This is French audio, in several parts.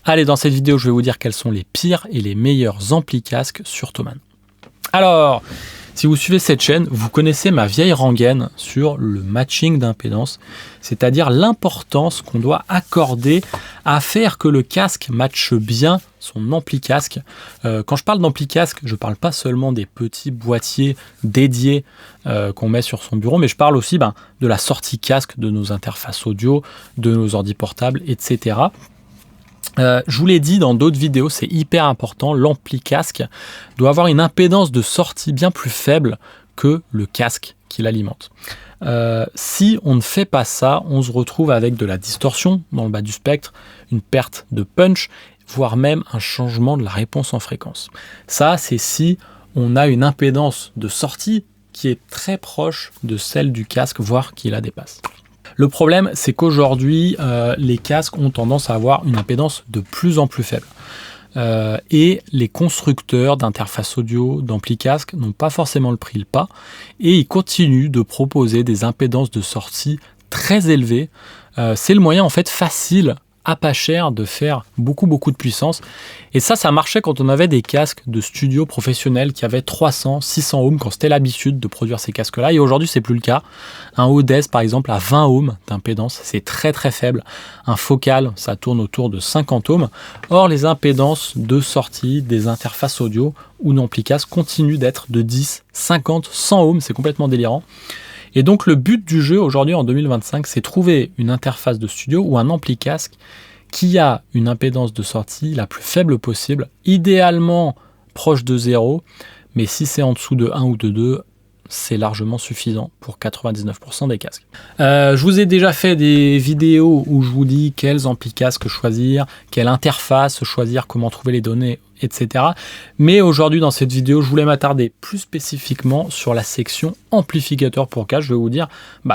Allez, dans cette vidéo, je vais vous dire quels sont les pires et les meilleurs amplis casques sur Thomann. Alors, si vous suivez cette chaîne, vous connaissez ma vieille rengaine sur le matching d'impédance, c'est-à-dire l'importance qu'on doit accorder à faire que le casque matche bien son ampli casque. Quand je parle d'ampli casque, je ne parle pas seulement des petits boîtiers dédiés qu'on met sur son bureau, mais je parle aussi de la sortie casque de nos interfaces audio, de nos ordi portables, etc. Je vous l'ai dit dans d'autres vidéos, c'est hyper important, l'ampli casque doit avoir une impédance de sortie bien plus faible que le casque qui l'alimente. Si on ne fait pas ça, on se retrouve avec de la distorsion dans le bas du spectre, une perte de punch, voire même un changement de la réponse en fréquence. Ça, c'est si on a une impédance de sortie qui est très proche de celle du casque, voire qui la dépasse. Le problème, c'est qu'aujourd'hui, les casques ont tendance à avoir une impédance de plus en plus faible. Et les constructeurs d'interfaces audio, d'ampli casque n'ont pas forcément pris le pas et ils continuent de proposer des impédances de sortie très élevées. C'est le moyen en fait facile, à pas cher, de faire beaucoup de puissance. Et ça marchait quand on avait des casques de studio professionnels qui avaient 300, 600 ohms, quand c'était l'habitude de produire ces casques-là. Et aujourd'hui, c'est plus le cas. Un Odez, par exemple, à 20 ohms d'impédance, c'est très faible. Un Focal, ça tourne autour de 50 ohms. Or, les impédances de sortie des interfaces audio ou d'ampli casque continuent d'être de 10, 50, 100 ohms. C'est complètement délirant. Et donc le but du jeu aujourd'hui en 2025, c'est trouver une interface de studio ou un ampli casque qui a une impédance de sortie la plus faible possible, idéalement proche de 0, mais si c'est en dessous de 1 ou de 2, c'est largement suffisant pour 99% des casques. Je vous ai déjà fait des vidéos où je vous dis quels ampli casques choisir, quelle interface choisir, comment trouver les données, etc. Mais aujourd'hui, dans cette vidéo, je voulais m'attarder plus spécifiquement sur la section amplificateur pour casque. Je vais vous dire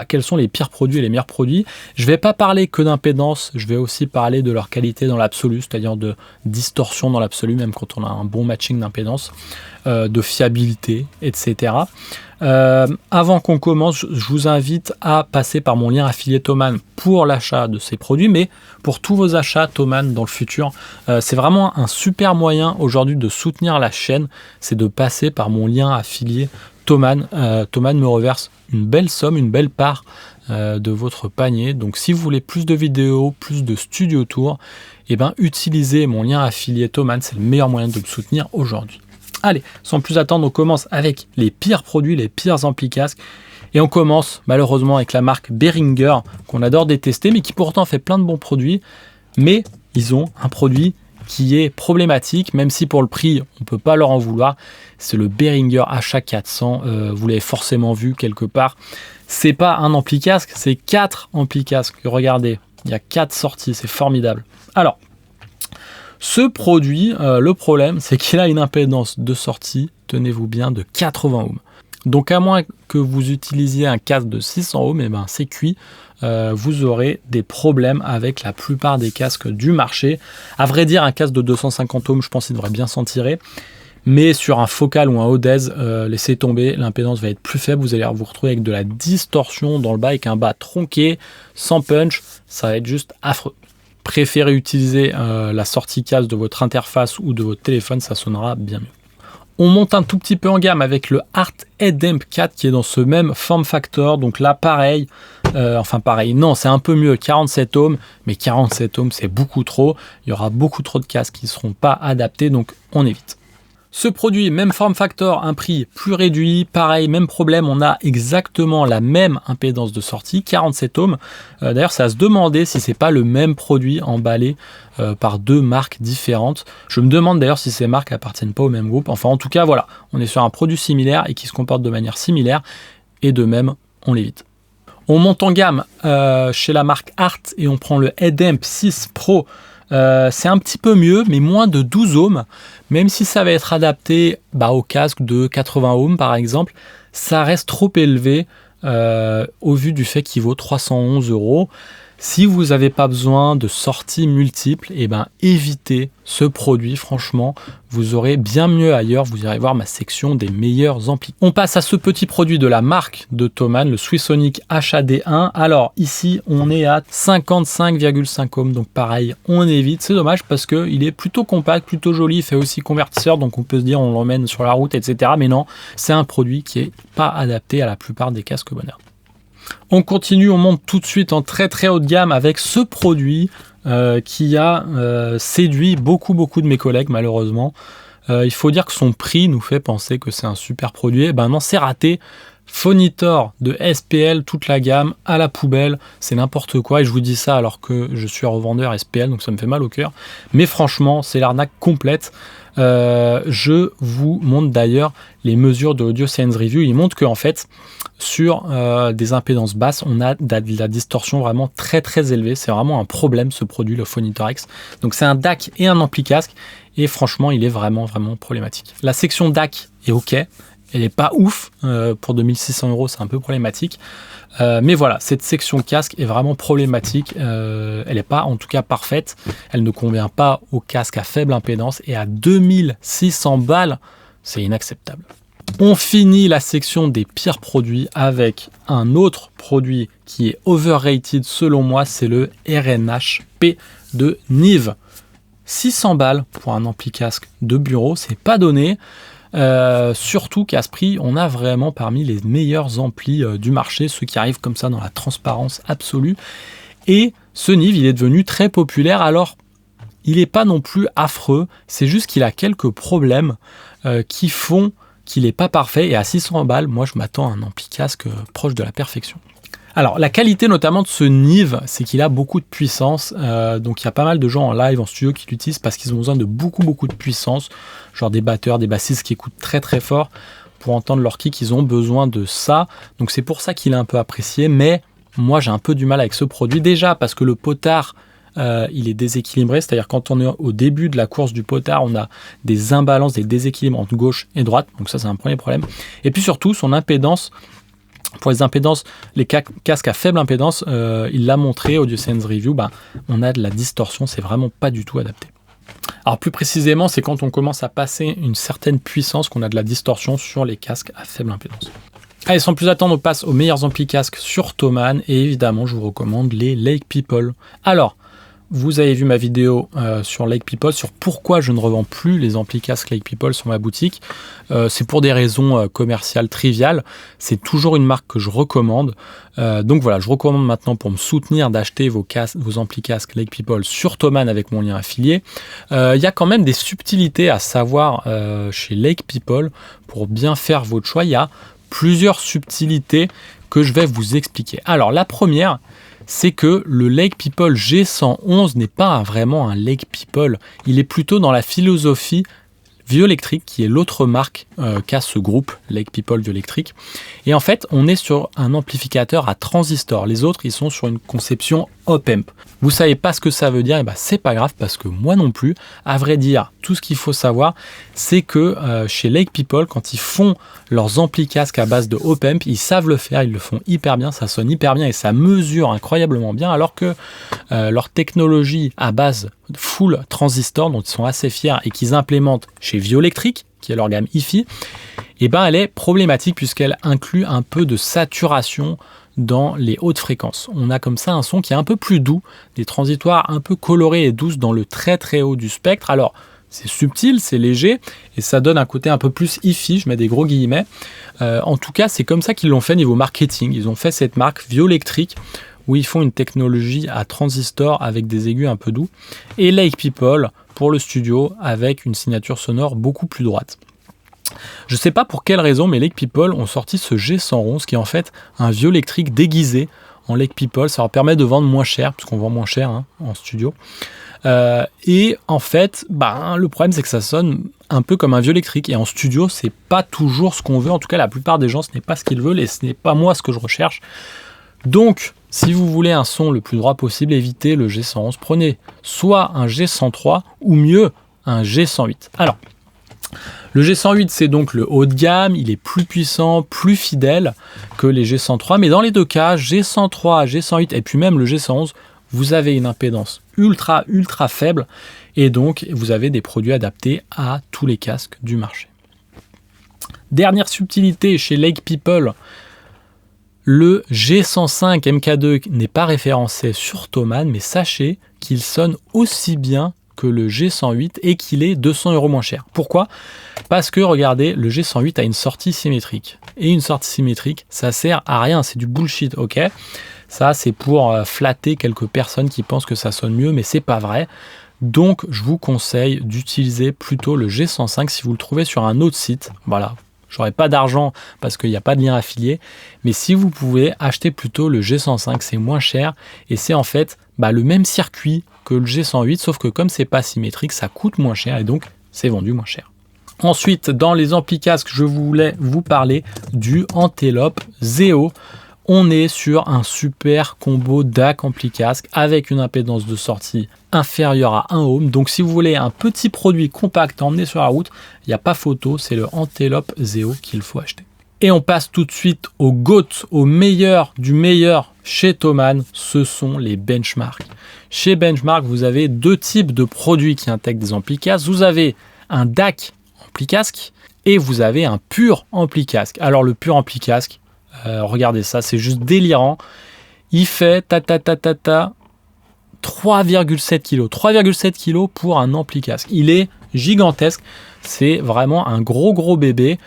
quels sont les pires produits et les meilleurs produits. Je ne vais pas parler que d'impédance, je vais aussi parler de leur qualité dans l'absolu, c'est-à-dire de distorsion dans l'absolu, même quand on a un bon matching d'impédance, de fiabilité, etc. Avant qu'on commence, je vous invite à passer par mon lien affilié Thomann pour l'achat de ces produits, mais pour tous vos achats Thomann dans le futur, c'est vraiment un super moyen aujourd'hui de soutenir la chaîne, c'est de passer par mon lien affilié Thomann. Thomann me reverse une belle somme, une belle part de votre panier. Donc si vous voulez plus de vidéos, plus de studio tours, utilisez mon lien affilié Thomann, c'est le meilleur moyen de me soutenir aujourd'hui. Allez, sans plus attendre, on commence avec les pires produits, les pires ampli casques. Et on commence malheureusement avec la marque Behringer, qu'on adore détester, mais qui pourtant fait plein de bons produits. Mais ils ont un produit qui est problématique, même si pour le prix, on ne peut pas leur en vouloir. C'est le Behringer HA400, vous l'avez forcément vu quelque part. C'est pas un ampli casque, c'est 4 ampli casques. Regardez, il y a 4 sorties, c'est formidable. Alors, ce produit, le problème, c'est qu'il a une impédance de sortie, tenez-vous bien, de 80 ohms. Donc à moins que vous utilisiez un casque de 600 ohms, c'est cuit. Vous aurez des problèmes avec la plupart des casques du marché. À vrai dire, un casque de 250 ohms, je pense qu'il devrait bien s'en tirer. Mais sur un Focal ou un Odez, laissez tomber, l'impédance va être plus faible. Vous allez vous retrouver avec de la distorsion dans le bas, avec un bas tronqué, sans punch. Ça va être juste affreux. Préférez utiliser la sortie casque de votre interface ou de votre téléphone, ça sonnera bien mieux. On monte un tout petit peu en gamme avec le Art Headamp 4 qui est dans ce même form factor. Donc là, pareil, non, c'est un peu mieux, 47 ohms, mais 47 ohms, c'est beaucoup trop. Il y aura beaucoup trop de casques qui ne seront pas adaptés, donc on évite. Ce produit, même form factor, un prix plus réduit, pareil, même problème, on a exactement la même impédance de sortie, 47 ohms. D'ailleurs, c'est à se demander si c'est pas le même produit emballé par deux marques différentes. Je me demande d'ailleurs si ces marques appartiennent pas au même groupe. Enfin, en tout cas, voilà, on est sur un produit similaire et qui se comporte de manière similaire, et de même, on l'évite. On monte en gamme chez la marque Art et on prend le Headamp 6 Pro. C'est un petit peu mieux, mais moins de 12 ohms. Même si ça va être adapté au casque de 80 ohms par exemple, ça reste trop élevé au vu du fait qu'il vaut 311 €. Si vous n'avez pas besoin de sorties multiples, évitez ce produit. Franchement, vous aurez bien mieux ailleurs. Vous irez voir ma section des meilleurs amplis. On passe à ce petit produit de la marque de Thomann, le Swisonic HAD1. Alors ici, on est à 55,5 ohms. Donc pareil, on évite. C'est dommage parce qu'il est plutôt compact, plutôt joli. Il fait aussi convertisseur. Donc on peut se dire on l'emmène sur la route, etc. Mais non, c'est un produit qui n'est pas adapté à la plupart des casques Bonheur. On continue, on monte tout de suite en très très haut de gamme avec ce produit qui a séduit beaucoup de mes collègues malheureusement. Il faut dire que son prix nous fait penser que c'est un super produit. Non, c'est raté. Phonitor de SPL, toute la gamme, à la poubelle, c'est n'importe quoi. Et je vous dis ça alors que je suis revendeur SPL, donc ça me fait mal au cœur. Mais franchement, c'est l'arnaque complète. Je vous montre d'ailleurs les mesures de Audio Science Review. Il montre qu'en fait, sur des impédances basses, on a de la distorsion vraiment très élevée. C'est vraiment un problème ce produit, le Phonitor X. Donc c'est un DAC et un ampli casque. Et franchement, il est vraiment problématique. La section DAC est OK. Elle n'est pas ouf, pour 2600 €, c'est un peu problématique. Mais voilà, cette section casque est vraiment problématique. Elle n'est pas en tout cas parfaite. Elle ne convient pas au casque à faible impédance. Et à 2600 balles, c'est inacceptable. On finit la section des pires produits avec un autre produit qui est overrated selon moi, c'est le RNH-P de Nive. 600 balles pour un ampli casque de bureau, c'est pas donné. Surtout qu'à ce prix, on a vraiment parmi les meilleurs amplis du marché, ceux qui arrivent comme ça dans la transparence absolue. Et ce Nive, il est devenu très populaire. Alors, il n'est pas non plus affreux, c'est juste qu'il a quelques problèmes qui font qu'il n'est pas parfait. Et à 600 balles, moi, je m'attends à un ampli casque proche de la perfection. Alors, la qualité notamment de ce Nive, c'est qu'il a beaucoup de puissance. Donc, il y a pas mal de gens en live, en studio qui l'utilisent parce qu'ils ont besoin de beaucoup de puissance. Genre des batteurs, des bassistes qui écoutent très fort pour entendre leur kick. Ils ont besoin de ça. Donc, c'est pour ça qu'il est un peu apprécié. Mais moi, j'ai un peu du mal avec ce produit. Déjà parce que le potard, il est déséquilibré. C'est-à-dire quand on est au début de la course du potard, on a des imbalances, des déséquilibres entre gauche et droite. Donc ça, c'est un premier problème. Et puis surtout, son impédance. Pour les impédances, les casques à faible impédance, il l'a montré, Audio Science Review, on a de la distorsion, c'est vraiment pas du tout adapté. Alors plus précisément, c'est quand on commence à passer une certaine puissance qu'on a de la distorsion sur les casques à faible impédance. Allez, sans plus attendre, on passe aux meilleurs amplis casques sur Thomann, et évidemment, je vous recommande les Lake People. Alors, vous avez vu ma vidéo sur Lake People, sur pourquoi je ne revends plus les amplis casques Lake People sur ma boutique. C'est pour des raisons commerciales triviales. C'est toujours une marque que je recommande. Donc voilà, je recommande maintenant pour me soutenir d'acheter vos amplis casques Lake People sur Thomann avec mon lien affilié. Il y a quand même des subtilités à savoir chez Lake People pour bien faire votre choix. Il y a plusieurs subtilités que je vais vous expliquer. Alors la première, c'est que le Lake People G111 n'est pas vraiment un Lake People. Il est plutôt dans la philosophie Violectric, qui est l'autre marque qu'a ce groupe, Lake People Violectric. Et en fait, on est sur un amplificateur à transistor. Les autres, ils sont sur une conception op-amp. Vous savez pas ce que ça veut dire, et c'est pas grave parce que moi non plus. À vrai dire, tout ce qu'il faut savoir, c'est que chez Lake People, quand ils font leurs amplis casques à base de op-amp, ils savent le faire, ils le font hyper bien, ça sonne hyper bien et ça mesure incroyablement bien, alors que leur technologie à base full transistor, dont ils sont assez fiers et qu'ils implémentent chez Violectric, qui est leur gamme hi-fi, elle est problématique puisqu'elle inclut un peu de saturation dans les hautes fréquences. On a comme ça un son qui est un peu plus doux, des transitoires un peu colorés et douces dans le très haut du spectre. Alors, c'est subtil, c'est léger, et ça donne un côté un peu plus hi-fi, je mets des gros guillemets. En tout cas, c'est comme ça qu'ils l'ont fait niveau marketing. Ils ont fait cette marque Violectric, où ils font une technologie à transistor avec des aigus un peu doux, et Lake People pour le studio avec une signature sonore beaucoup plus droite. Je ne sais pas pour quelle raison, mais Lake People ont sorti ce G111 qui est en fait un Violectric déguisé en Lake People. Ça leur permet de vendre moins cher, puisqu'on vend moins cher en studio. Et en fait, le problème c'est que ça sonne un peu comme un Violectric. Et en studio, c'est pas toujours ce qu'on veut. En tout cas, la plupart des gens, ce n'est pas ce qu'ils veulent et ce n'est pas moi ce que je recherche. Donc, si vous voulez un son le plus droit possible, évitez le G111. Prenez soit un G103 ou mieux un G108. Alors, le G108, c'est donc le haut de gamme, il est plus puissant, plus fidèle que les G103, mais dans les deux cas, G103, G108 et puis même le G111, vous avez une impédance ultra faible et donc vous avez des produits adaptés à tous les casques du marché. Dernière subtilité chez Lake People, le G105 MK2 n'est pas référencé sur Thomann, mais sachez qu'il sonne aussi bien que le G108 et qu'il est 200 € moins cher. Pourquoi ? Parce que regardez, le G108 a une sortie symétrique. Et une sortie symétrique, ça sert à rien, c'est du bullshit, ok ? Ça, c'est pour flatter quelques personnes qui pensent que ça sonne mieux, mais c'est pas vrai. Donc, je vous conseille d'utiliser plutôt le G105 si vous le trouvez sur un autre site. Voilà, j'aurai pas d'argent parce qu'il n'y a pas de lien affilié, mais si vous pouvez, acheter plutôt le G105, c'est moins cher et c'est en fait le même circuit que le G108, sauf que comme c'est pas symétrique, ça coûte moins cher et donc c'est vendu moins cher. Ensuite, dans les amplis casques, je voulais vous parler du Antelope Zeo. On est sur un super combo DAC ampli casque avec une impédance de sortie inférieure à 1 ohm. Donc si vous voulez un petit produit compact à emmener sur la route, il n'y a pas photo, c'est le Antelope Zeo qu'il faut acheter. Et on passe tout de suite au GOAT, au meilleur du meilleur chez Thomann, ce sont les Benchmark. Chez Benchmark, vous avez deux types de produits qui intègrent des amplis casques. Vous avez un DAC ampli casque et vous avez un pur ampli casque. Alors le pur ampli casque, regardez ça, c'est juste délirant. Il fait 3,7 kg. 3,7 kg pour un ampli casque. Il est gigantesque. C'est vraiment un gros bébé.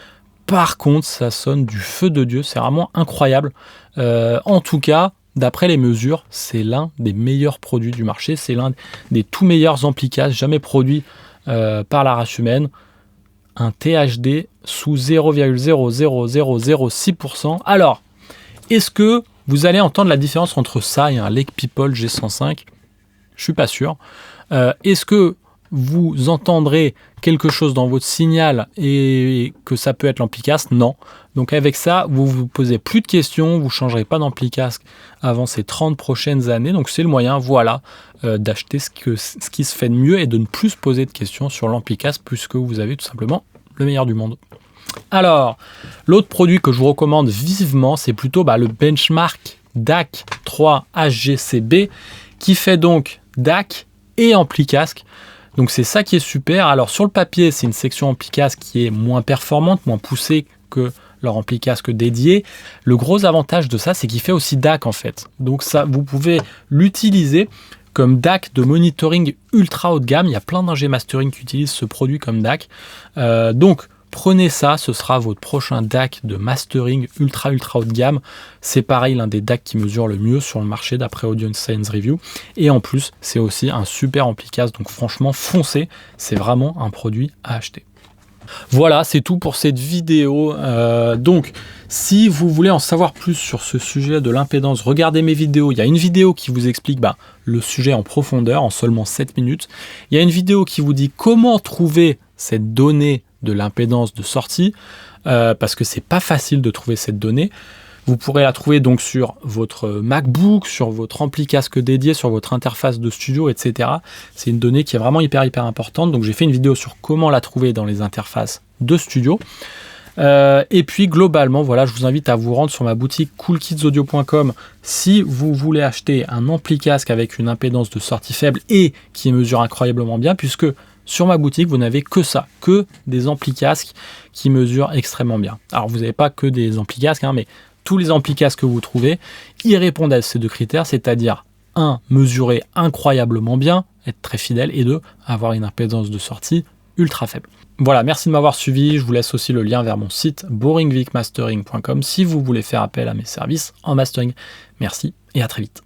Par contre, ça sonne du feu de Dieu. C'est vraiment incroyable. En tout cas, d'après les mesures, c'est l'un des meilleurs produits du marché. C'est l'un des tout meilleurs amplis casques jamais produits par la race humaine. Un THD sous 0,00006%. Alors, est-ce que vous allez entendre la différence entre ça et un Lake People G105 ? Je suis pas sûr. Est-ce que vous entendrez quelque chose dans votre signal et que ça peut être l'ampli casque ? Non. Donc avec ça, vous vous posez plus de questions, vous ne changerez pas d'ampli casque avant ces 30 prochaines années. Donc c'est le moyen, d'acheter ce qui se fait de mieux et de ne plus se poser de questions sur l'ampli casque puisque vous avez tout simplement le meilleur du monde. Alors, l'autre produit que je vous recommande vivement, c'est plutôt le Benchmark DAC 3 HGCB qui fait donc DAC et ampli casque. Donc c'est ça qui est super. Alors sur le papier, c'est une section ampli casque qui est moins performante, moins poussée que leur ampli casque dédié. Le gros avantage de ça, c'est qu'il fait aussi DAC en fait. Donc ça, vous pouvez l'utiliser comme DAC de monitoring ultra haut de gamme. Il y a plein d'ingé mastering qui utilisent ce produit comme DAC. Donc prenez ça, ce sera votre prochain DAC de mastering ultra haut de gamme. C'est pareil, l'un des DAC qui mesure le mieux sur le marché d'après Audience Science Review. Et en plus, c'est aussi un super ampli casque. Donc franchement, foncez, c'est vraiment un produit à acheter. Voilà, c'est tout pour cette vidéo. Donc, si vous voulez en savoir plus sur ce sujet de l'impédance, regardez mes vidéos. Il y a une vidéo qui vous explique le sujet en profondeur en seulement 7 minutes. Il y a une vidéo qui vous dit comment trouver cette donnée de l'impédance de sortie, parce que c'est pas facile de trouver cette donnée. Vous pourrez la trouver donc sur votre MacBook, sur votre ampli casque dédié, sur votre interface de studio, etc. C'est une donnée qui est vraiment hyper importante. Donc j'ai fait une vidéo sur comment la trouver dans les interfaces de studio. Et puis globalement, je vous invite à vous rendre sur ma boutique coolkidsaudio.com si vous voulez acheter un ampli casque avec une impédance de sortie faible et qui mesure incroyablement bien, puisque sur ma boutique, vous n'avez que ça, que des amplis casques qui mesurent extrêmement bien. Alors vous n'avez pas que des amplis casques, mais tous les amplis casques que vous trouvez, ils répondent à ces deux critères, c'est-à-dire 1, mesurer incroyablement bien, être très fidèle, et 2, avoir une impédance de sortie ultra faible. Voilà, merci de m'avoir suivi. Je vous laisse aussi le lien vers mon site boringvicmastering.com si vous voulez faire appel à mes services en mastering. Merci et à très vite.